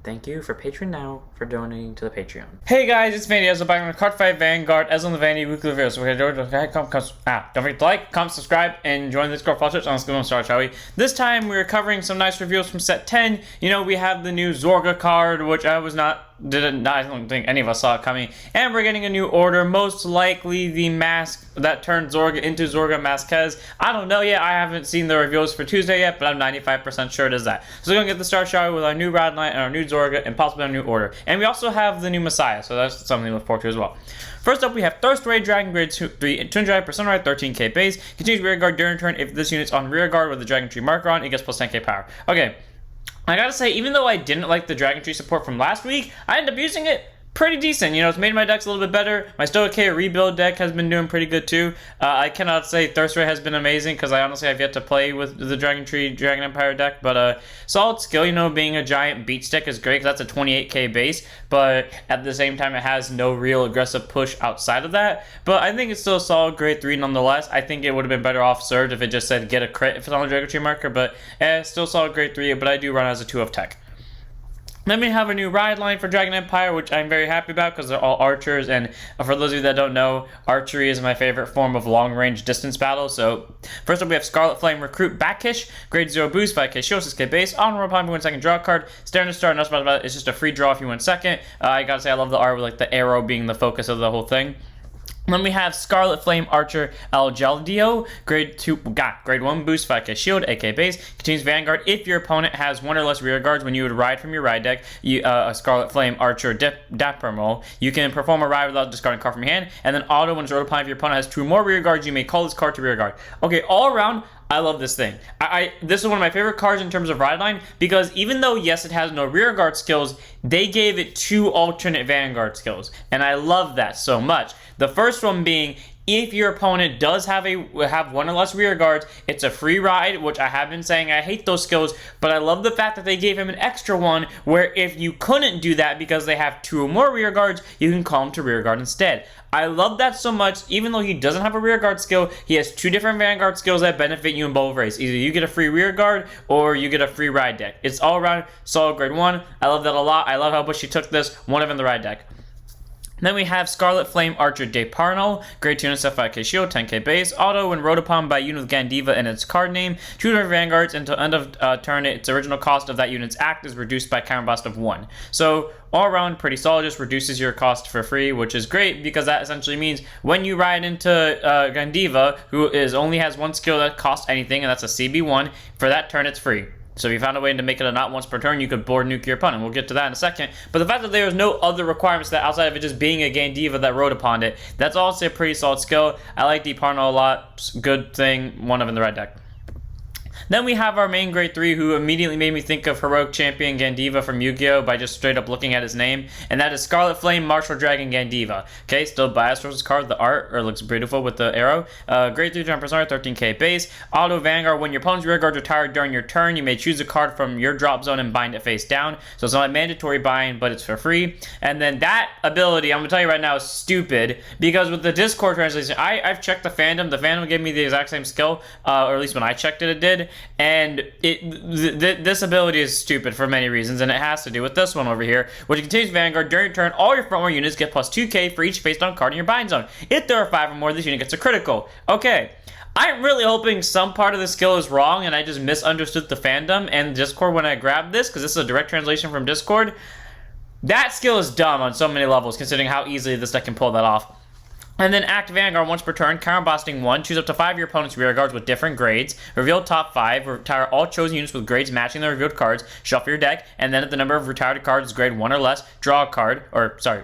Thank you for Patreon now for donating to the Patreon. Hey guys, it's Vanity. Ezel back on the Card Fight Vanguard, Ezel on the Vanity weekly review. So we're going to don't forget to like, comment, subscribe, and join the Discord follow switch. Let's go and start, shall we? This time we're covering some nice reviews from set 10. You know, we have the new Zorga card, which I don't think any of us saw it coming. And we're getting a new order, most likely the mask that turned Zorga into Zorga Masques. I don't know yet. I haven't seen the reviews for Tuesday yet, but I'm 95% sure it is that. So we're going to get the start, shall we, with our new Rad Knight and our new Zorga and possibly our new order. And we also have the new Messiah, so that's something to look forward to as well. First up, we have Thirstray Dragon, grade 3, 200% right, 13k base. Continues rear guard during turn. If this unit's on rear guard with the Dragon Tree marker on, it gets plus 10k power. Okay. I gotta say, even though I didn't like the Dragon Tree support from last week, I ended up using it pretty decent. You know, it's made my decks a little bit better. My Stoic rebuild deck has been doing pretty good too. I cannot say Thirstray has been amazing because I honestly have yet to play with the Dragon Tree Dragon Empire deck, but solid skill. You know, being a giant beat stick is great because that's a 28k base, but at the same time it has no real aggressive push outside of that. But I think it's still a solid grade 3 nonetheless. I think it would have been better off served if it just said get a crit if it's on the Dragon Tree marker, but still solid grade 3, but I do run as a 2 of tech. Then we have a new ride line for Dragon Empire, which I'm very happy about because they're all archers, and for those of you that don't know, archery is my favorite form of long-range distance battle. So first up we have Scarlet Flame Recruit Backish, grade 0 boost, 5k shield, 6k base, honorable upon if you win second draw card, standard start, nothing about it, it's just a free draw if you win second. I gotta say I love the art with like the arrow being the focus of the whole thing. Then we have Scarlet Flame Archer Agiledo, grade 1 boost, 5k shield, 8k base, continues Vanguard. If your opponent has one or less rear guards when you would ride from your ride deck, a Scarlet Flame Archer Diaparnel, you can perform a ride without discarding a card from your hand, and then auto when it's rolled upon if your opponent has 2 more rear guards, you may call this card to rear guard. Okay, all around, I love this thing. This is one of my favorite cards in terms of ride line because even though, yes, it has no rear guard skills, they gave it 2 alternate Vanguard skills, and I love that so much. The first one being, if your opponent does have one or less rear guards, it's a free ride, which I have been saying I hate those skills, but I love the fact that they gave him an extra one where if you couldn't do that because they have 2 or more rear guards, you can call him to rear guard instead. I love that so much. Even though he doesn't have a rear guard skill, he has 2 different Vanguard skills that benefit you in both ways. Either you get a free rear guard or you get a free ride deck. It's all around solid grade 1. I love that a lot. I love how Bushy took this, one of in the ride deck. Then we have Scarlet Flame Archer Diaparnel, grade 2 and 5k shield, 10k base, auto when rode upon by a unit with Gandeva in its card name, 2 different Vanguards until end of turn, its original cost of that unit's act is reduced by counterblast of 1. So all around pretty solid, just reduces your cost for free, which is great because that essentially means when you ride into Gandeva, who only has 1 skill that costs anything, and that's a CB1, for that turn it's free. So if you found a way to make it a not once per turn, you could board nuke your opponent. We'll get to that in a second. But the fact that there is no other requirements that outside of it just being a Gandeva that rode upon it, that's also a pretty solid skill. I like Diaparnel a lot. Good thing, one of in the red deck. Then we have our main grade 3 who immediately made me think of Heroic Champion Gandeva from Yu-Gi-Oh! By just straight up looking at his name, and that is Scarlet Flame Marshal Dragon Gandeva. Okay, still biased towards this card. The art looks beautiful with the arrow. Grade 3 jump persona, 13k base. Auto Vanguard, when your opponent's rear guards retired during your turn, you may choose a card from your drop zone and bind it face down. So it's not a mandatory bind, but it's for free. And then that ability, I'm going to tell you right now, is stupid, because with the Discord translation, I've checked the fandom gave me the exact same skill, or at least when I checked it, it did. And this ability is stupid for many reasons, and it has to do with this one over here, which continues Vanguard during your turn. All your frontline units get plus 2k for each face down card in your bind zone. If there are 5 or more, this unit gets a critical. Okay, I'm really hoping some part of the skill is wrong, and I just misunderstood the fandom and Discord when I grabbed this, because this is a direct translation from Discord. That skill is dumb on so many levels, considering how easily this deck can pull that off. And then act Vanguard once per turn, counterblasting 1, choose up to 5 of your opponent's rear guards with different grades, reveal top 5, retire all chosen units with grades matching the revealed cards, shuffle your deck, and then if the number of retired cards is grade 1 or less, draw a card, or sorry,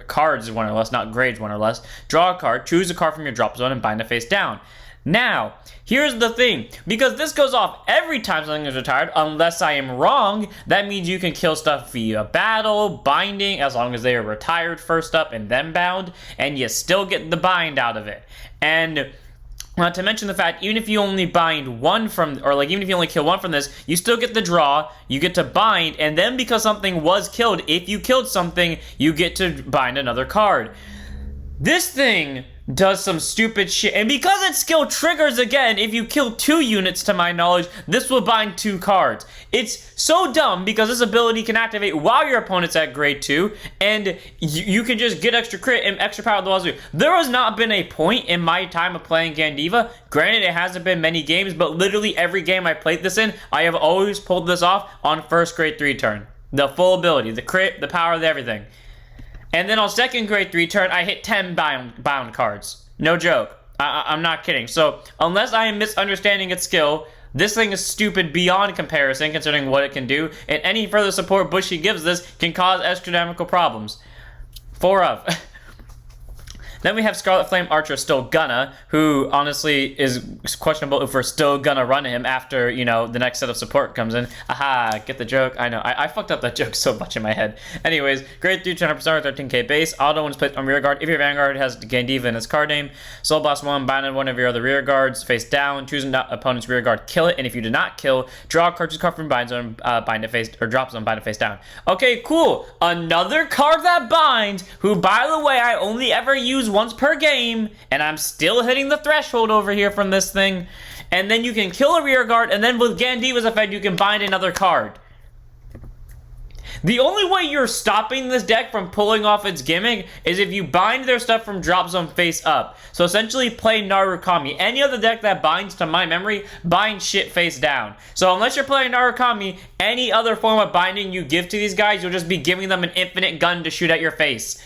cards is 1 or less, not grades 1 or less, draw a card, choose a card from your drop zone, and bind it face down. Now, here's the thing, because this goes off every time something is retired, unless I am wrong, that means you can kill stuff via battle, binding, as long as they are retired first up and then bound, and you still get the bind out of it. And not to mention the fact, even if you only bind 1 from, or like even if you only kill 1 from this, you still get the draw, you get to bind, and then because something was killed, if you killed something, you get to bind another card. This thing does some stupid shit. And because its skill triggers again, if you kill 2 units to my knowledge, this will bind 2 cards. It's so dumb because this ability can activate while your opponent's at grade 2, and you can just get extra crit and extra power the wazoo. There has not been a point in my time of playing Gandeva, granted it hasn't been many games, but literally every game I played this in, I have always pulled this off on first grade 3 turn. The full ability, the crit, the power, the everything. And then on second grade 3 turn, I hit 10 bound cards. No joke. I'm not kidding. So, unless I am misunderstanding its skill, this thing is stupid beyond comparison considering what it can do, and any further support Bushy gives this can cause astronomical problems. 4 of. Then we have Scarlet Flame Archer Stilguna, who honestly is questionable if we're still gonna run him after, you know, the next set of support comes in. Aha, get the joke? I know, I fucked up that joke so much in my head. Anyways, grade 3, 200%, 13k base. Auto when it's placed on rear guard. If your vanguard has Gandeva in its card name, Soul Blast 1, bind one of your other rear guards face down, choose an opponent's rear guard, kill it, and if you do not kill, draw a card to card from bind zone, bind it face, or drop zone, bind it face down. Okay, cool. Another card that binds, who by the way, I only ever use once per game, and I'm still hitting the threshold over here from this thing. And then you can kill a rear guard, and then with Gandeva's effect, you can bind another card. The only way you're stopping this deck from pulling off its gimmick is if you bind their stuff from drop zone face up. So essentially play Narukami. Any other deck that binds to my memory, bind shit face down. So unless you're playing Narukami, any other form of binding you give to these guys, you'll just be giving them an infinite gun to shoot at your face.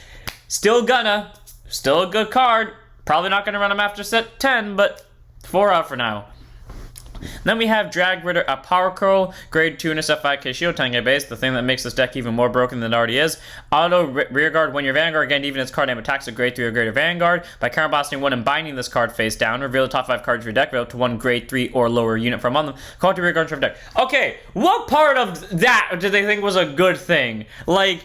Still a good card. Probably not going to run them after set 10, but 4 out for now. Then we have Drag Ritter, a Power Curl, grade 2 and a set 5k shield, 10k base, the thing that makes this deck even more broken than it already is. Auto rear guard, when your Vanguard, again, even its card name attacks a grade 3 or greater Vanguard, by counterblasting 1 and binding this card face down, reveal the top 5 cards of your deck, reveal to 1 grade 3 or lower unit from among them, call to rear guard from your deck. Okay, what part of that did they think was a good thing? Like,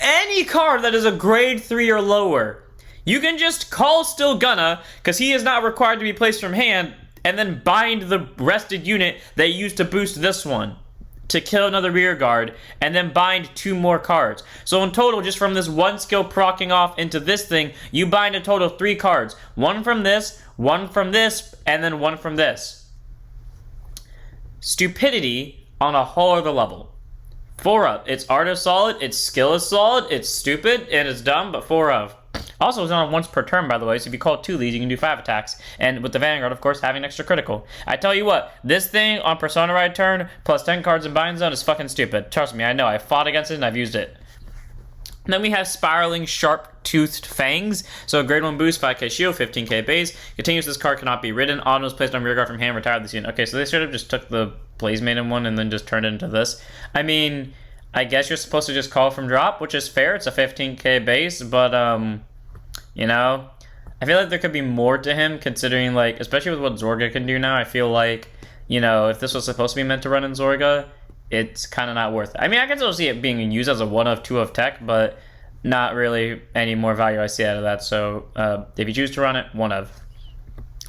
any card that is a grade 3 or lower, you can just call Stilguna, because he is not required to be placed from hand, and then bind the rested unit that you used to boost this one to kill another rear guard, and then bind 2 more cards. So in total, just from this one skill proccing off into this thing, you bind a total of 3 cards. 1 from this, and then 1 from this. Stupidity on a whole other level. 4 of. Its art is solid, its skill is solid, it's stupid, and it's dumb, but 4 of. Also, it's on once per turn, by the way, so if you call 2 leads, you can do 5 attacks. And with the Vanguard, of course, having extra critical. I tell you what, this thing on Persona Ride turn, plus 10 cards in Bind Zone is fucking stupid. Trust me, I know, I fought against it and I've used it. And then we have Spiraling Sharp-Toothed Fangs. So grade 1 boost, 5k shield, 15k base. Continues, this card cannot be ridden. Auto is placed on rear guard from hand, retire this unit. Okay, so they should have just took the Blaze Maiden one and then just turned it into this. I mean, I guess you're supposed to just call from drop, which is fair. It's a 15k base, but, you know, I feel like there could be more to him considering, like, especially with what Zorga can do now. I feel like, you know, if this was supposed to be meant to run in Zorga, it's kind of not worth it. I mean, I can still see it being used as a 1 of 2 of tech, but not really any more value I see out of that. So if you choose to run it, 1 of.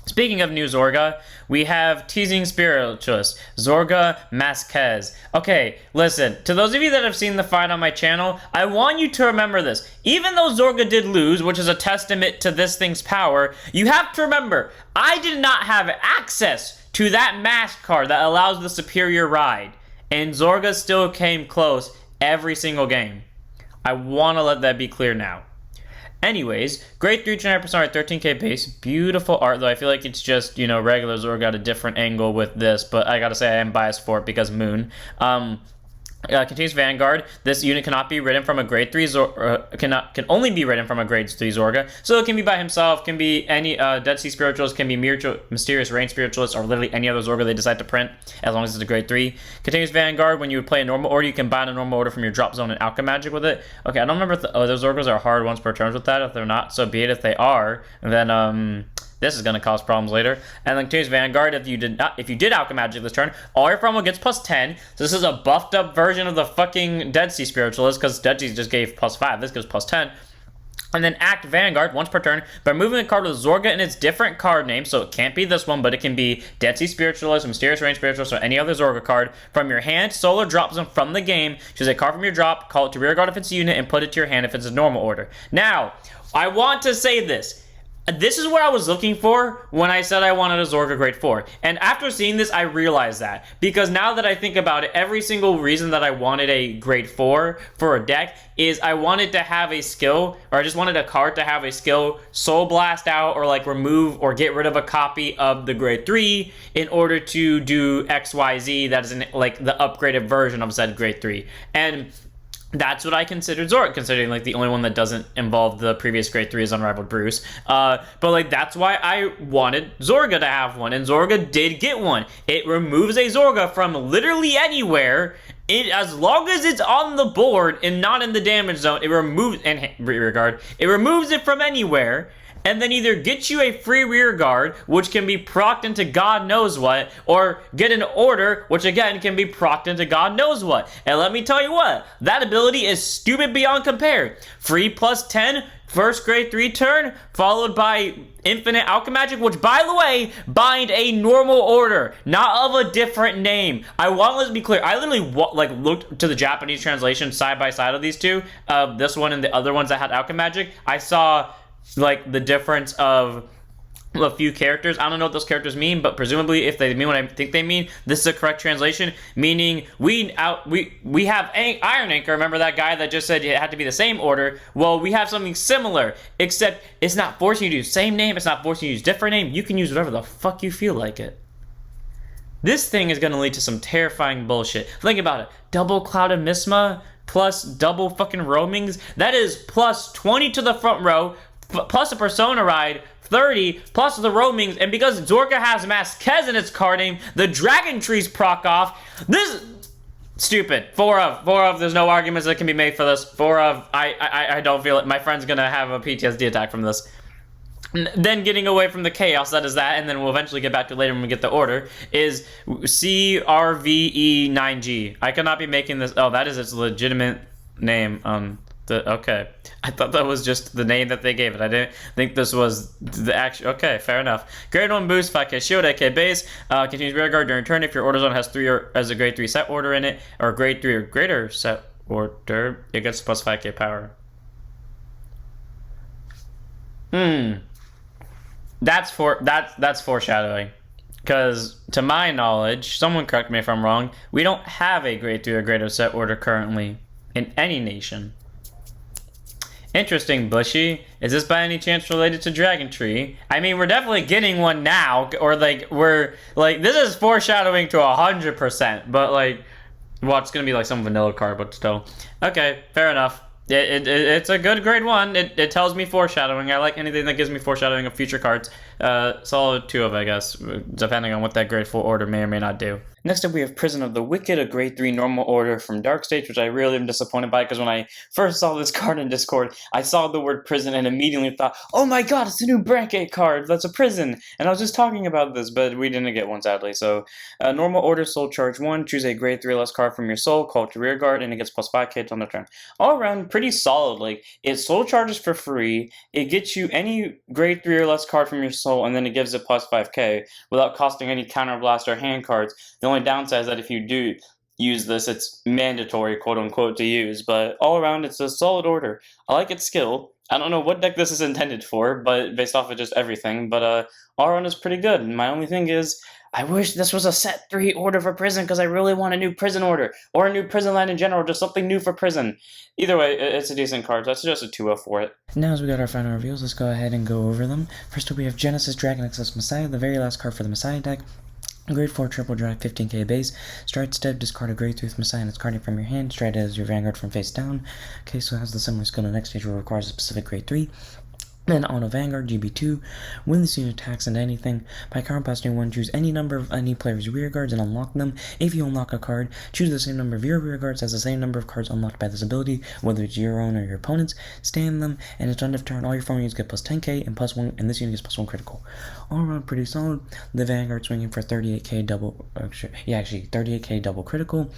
Speaking of new Zorga, we have Teasing Spiritualist, Zorga Masques. Okay, listen, to those of you that have seen the fight on my channel, I want you to remember this. Even though Zorga did lose, which is a testament to this thing's power, you have to remember, I did not have access to that mask card that allows the superior ride, and Zorga still came close every single game. I want to let that be clear now. Anyways, grade 3 200% 13k base, beautiful art, though I feel like it's just, you know, regular Zorga at a different angle with this, but I gotta say I am biased for it because Moon. Continues Vanguard. This unit cannot be ridden from a grade 3 can only be ridden from a grade 3 Zorga. So it can be by himself, can be any Dead Sea Spiritualist, can be Mysterious Rain Spiritualist, or literally any other Zorga they decide to print, as long as it's a grade 3. Continues Vanguard. When you would play a normal order, you can bind a normal order from your drop zone and Alchemy Magic with it. Okay, I don't remember if those Zorgas are hard once per turn with that. If they're not, so be it. If they are, then this is going to cause problems later. And then continues Vanguard. If you did Alchemy Magic this turn, all your promo gets plus 10. So this is a buffed up version of the fucking Dead Sea Spiritualist, because Dead Sea just gave plus 5. This gives plus 10. And then act Vanguard once per turn by moving a card with Zorga in its different card name. So it can't be this one, but it can be Dead Sea Spiritualist, Mysterious Rain Spiritualist, or any other Zorga card from your hand. Solo drops them from the game. Choose a card from your drop, call it to rear guard if it's a unit, and put it to your hand if it's a normal order. Now, I want to say this. This is what I was looking for when I said I wanted a Zorga grade 4. And after seeing this, I realized that. Because now that I think about it, every single reason that I wanted a grade 4 for a deck is I wanted to have a skill, or I just wanted a card to have a skill, Soul Blast out, or like remove or get rid of a copy of the grade 3 in order to do XYZ that is in like the upgraded version of said grade 3. And that's what I considered Zorga, considering like the only one that doesn't involve the previous grade 3 is Unrivaled Bruce. But like that's why I wanted Zorga to have one, and Zorga did get one. It removes a Zorga from literally anywhere. As long as it's on the board and not in the damage zone, it removes and rear guard. It removes it from anywhere. And then either get you a free rear guard, which can be procced into God knows what, or get an order, which again can be procced into God knows what. And let me tell you what, that ability is stupid beyond compare. Free plus 10, first grade 3 turn, followed by infinite alchemagic, which by the way, bind a normal order, not of a different name. I want to be clear, I literally looked to the Japanese translation side by side of these two, this one and the other ones that had alchemagic. I saw like the difference of a few characters. I don't know what those characters mean, but presumably if they mean what I think they mean, this is a correct translation, meaning we have Iron Anchor. Remember that guy that just said it had to be the same order? Well, we have something similar, except it's not forcing you to use same name, it's not forcing you to use different name. You can use whatever the fuck you feel like it. This thing is going to lead to some terrifying bullshit. Think about it. Double Clouded Misma plus double fucking roamings. That is plus 20 to the front row, plus a Persona Ride, 30, plus the roamings, and because Zorga has Masques in its card name, the Dragon Trees proc off. This stupid. 4 of, there's no arguments that can be made for this. 4 of, I don't feel it. My friend's gonna have a PTSD attack from this. Then getting away from the chaos that is that, and then we'll eventually get back to later when we get the order, is CRVE9G. I cannot be making this. Oh, that is its legitimate name. Okay. I thought that was just the name that they gave it. I didn't think this was the actual. Okay, fair enough. Grade 1 boost, 5k shield, 8k base. Continues rear guard during turn if your order zone has 3 or as a grade 3 set order in it, or grade 3 or greater set order. It gets plus 5k power. That's foreshadowing. Because, to my knowledge, someone correct me if I'm wrong, we don't have a grade 3 or greater set order currently in any nation. Interesting, Bushy. Is this by any chance related to Dragon Tree? I mean, we're definitely getting one now, or like, this is foreshadowing to 100%, but like, well, it's gonna be like some vanilla card, but still. Okay, fair enough. It's a good grade 1. It tells me foreshadowing. I like anything that gives me foreshadowing of future cards. Solid 2 of, I guess, depending on what that grade 4 order may or may not do. Next up, we have Prison of the Wicked, a grade 3 normal order from Dark Stage, which I really am disappointed by, because when I first saw this card in Discord, I saw the word prison and immediately thought, oh my god, it's a new bracket card, that's a prison! And I was just talking about this, but we didn't get one, sadly. So, normal order, soul charge 1, choose a grade 3 less card from your soul, call it to rear guard, and it gets plus 5k on the turn. All around, pretty solid. Like, it soul charges for free, it gets you any grade 3 or less card from your soul, and then it gives it plus 5k, without costing any counterblast or hand cards. The only downside is that if you do use this, it's mandatory, quote-unquote, to use, but all around, it's a solid order. I like its skill. I don't know what deck this is intended for, but based off of just everything, but all around is pretty good. And my only thing is, I wish this was a set 3 order for prison, because I really want a new prison order, or a new prison line in general, just something new for prison. Either way, it's a decent card, so I suggest a 2-0 for it. Now as we got our final reveals, let's go ahead and go over them. First up, we have Genesis Dragon Excess Messiah, the very last card for the Messiah deck. Grade 4 triple drag, 15k base. Stride step, discard a grade 3 with Messiah and it's carding from your hand. Stride as your Vanguard from face down. Okay, so it has the similar skill to next stage where it requires a specific grade 3. Then Auto Vanguard, GB2, when this unit attacks into anything, by counterblast 1, choose any number of any player's rear guards and unlock them. If you unlock a card, choose the same number of your rear guards as the same number of cards unlocked by this ability, whether it's your own or your opponent's. Stand them, and at the end of turn, all your form units get plus 10k and plus 1, and this unit gets plus 1 critical. All around pretty solid. The Vanguard swinging for 38k double, 38k double critical.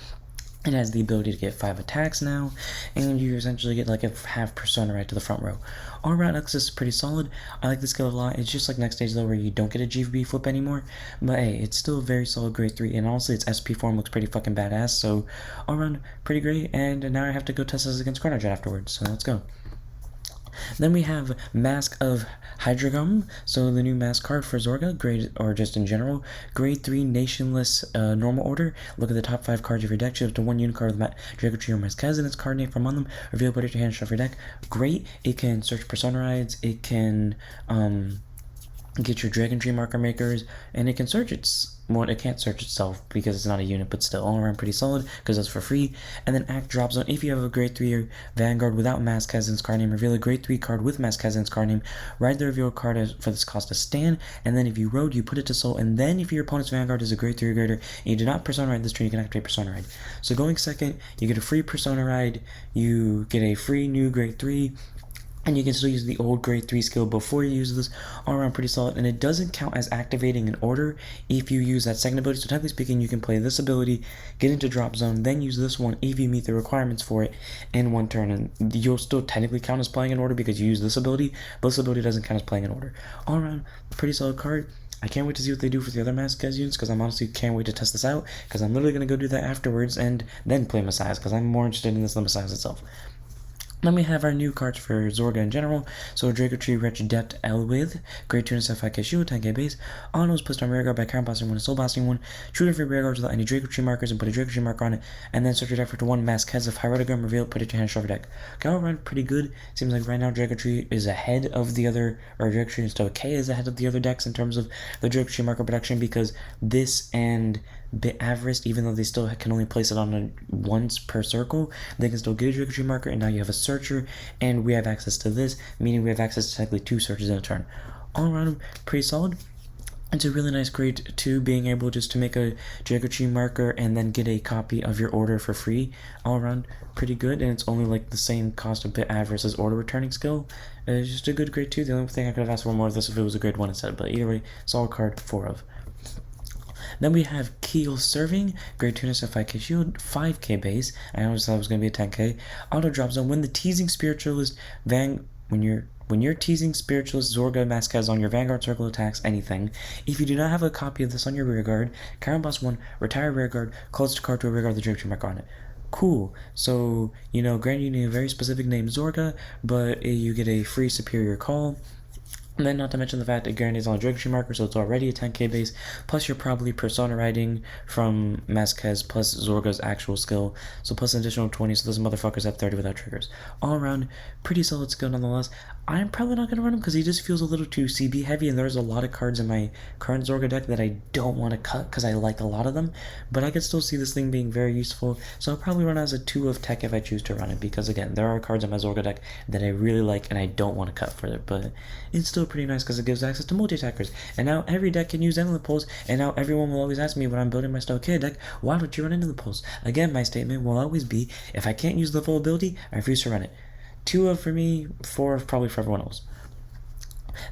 It has the ability to get 5 attacks now, and you essentially get like a half Persona right to the front row. All around Excess is pretty solid. I like the skill a lot. It's just like next stage though where you don't get a GVB flip anymore, but hey, it's still a very solid grade 3, and honestly its SP form looks pretty fucking badass, so all around pretty great. And now I have to go test this against Carnage afterwards, so let's go. Then we have Masque of Hydragrum, so the new Masque card for Zorga, grade, or just in general, grade 3 nationless normal order. Look at the top 5 cards of your deck, choose up to 1 unit card with Dragon Tree or Masques and its card name from on them, reveal, put it to your hand, shuffle your deck. Great, it can search Persona Rides, it can get your Dragon Tree marker makers, and it can search well, it can't search itself because it's not a unit, but still all around pretty solid because it's for free. And then Act Drop Zone, if you have a grade 3 Vanguard without Masques and its card name, reveal a grade 3 card with Masques and its card name, ride the reveal card for this cost a stand, and then if you road, you put it to soul, and then if your opponent's Vanguard is a grade 3 or greater, and you do not Persona Ride this turn, you can activate Persona Ride. So going second, you get a free Persona Ride, you get a free new grade 3, and you can still use the old grade 3 skill before you use this, all around pretty solid, and it doesn't count as activating an order if you use that second ability. So technically speaking, you can play this ability, get into drop zone, then use this one if you meet the requirements for it in one turn, and you'll still technically count as playing an order because you use this ability, but this ability doesn't count as playing an order. All around, pretty solid card. I can't wait to see what they do for the other Masques units, because I'm honestly can't wait to test this out, because I'm literally going to go do that afterwards and then play Masques, because I'm more interested in this than Masques itself. Then we have our new cards for Zorga in general. So Dragon Tree Wretch Depth Elwith, grade 2 and 5k shield, 10k base. Autos placed on rear guard by Crown Blasting 1 and Soul Blasting 1. Shoot every rear guards without any Dragon Tree markers and put a Dragon Tree marker on it. And then search your deck for 1 Masques of Hydragrum, reveal it, put it to your hand, shuffle your deck. Okay, all around pretty good. Seems like right now Dragon Tree is ahead of the other, or Dragon Tree and Stoic K is ahead of the other decks in terms of the Dragon Tree marker production, because this and Bit Avarice, even though they still can only place it on once per circle, they can still get a Dragon Tree marker, and now you have a searcher, and we have access to this, meaning we have access to technically 2 searches in a turn. All around, pretty solid. It's a really nice grade 2, being able just to make a Dragon Tree marker and then get a copy of your order for free. All around, pretty good, and it's only like the same cost of Bit Avarice's order returning skill. It's just a good grade 2. The only thing I could have asked for more of this if it was a grade 1 instead, but either way, solid card, 4 of. Then we have Keel Severing, grade 2 and 5k shield, 5k base. I always thought it was going to be a 10k. Auto drop zone. When the Teasing Spiritualist when you're teasing Spiritualist Zorga Masques on your Vanguard circle attacks anything, if you do not have a copy of this on your rear guard, Karen Boss 1, retire rear guard, close the card to a rear guard with the Dragon Tree marker on it. Cool. So, granted you need a very specific name Zorga, but you get a free superior call. And then not to mention the fact it guarantees on a Dragon Tree marker, so it's already a 10k base, plus you're probably Persona Riding from Masques plus Zorga's actual skill, so plus an additional 20, so those motherfuckers have 30 without triggers. All around, pretty solid skill nonetheless. I'm probably not going to run him because he just feels a little too CB heavy, and there's a lot of cards in my current Zorga deck that I don't want to cut because I like a lot of them, but I could still see this thing being very useful, so I'll probably run as a 2 of tech if I choose to run it, because again, there are cards in my Zorga deck that I really like and I don't want to cut for it, but it's still pretty nice because it gives access to multi-attackers, and now every deck can use Endless Pulse, and now everyone will always ask me when I'm building my Stoic K deck, why don't you run into the Pulse? Again, my statement will always be, if I can't use the full ability, I refuse to run it. 2 of for me, 4 of probably for everyone else.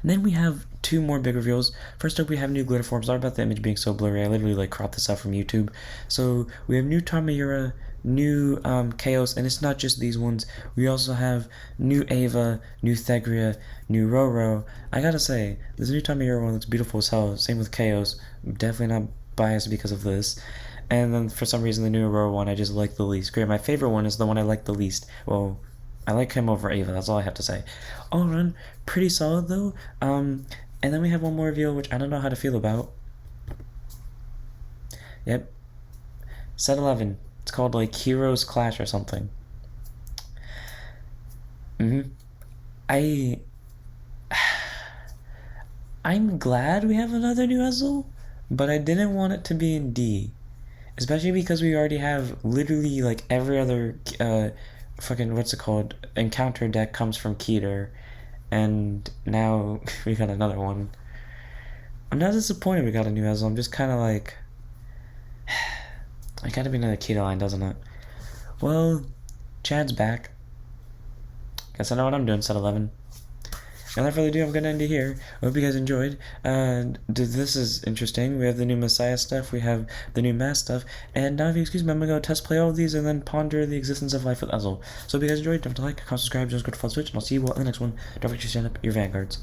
And then we have 2 more big reveals. First up, we have new glitter forms. Sorry about the image being so blurry. I literally cropped this out from YouTube. So we have new Tamayura, new Chaos, and it's not just these ones. We also have new Ava, new Thegria, new Roro. I gotta say, this new Tamayura one looks beautiful as hell. Same with Chaos. I'm definitely not biased because of this. And then for some reason, the new Roro one I just like the least. Great, my favorite one is the one I like the least. Well, I like him over Ava, that's all I have to say. All around, pretty solid though. And then we have one more reveal, which I don't know how to feel about. Yep. Set 11. It's called like Heroes Clash or something. I'm glad we have another new Ezel, but I didn't want it to be in D. Especially because we already have literally like every other encounter deck comes from Keter, and now we got another one. I'm not disappointed we got a new Ezel. I'm just kind of like, it gotta be another Keter line, doesn't it? Well, Chad's back. Guess I know what I'm doing, set 11. Without further ado, I'm gonna end it here. I hope you guys enjoyed. This is interesting. We have the new Messiah stuff, we have the new Mass stuff, and now if you excuse me, I'm gonna go test play all of these and then ponder the existence of life with Ezel. So if you guys enjoyed, don't forget to like, comment, subscribe, just go to follow Switch, and I'll see you all in the next one. Don't forget to stand up your Vanguards.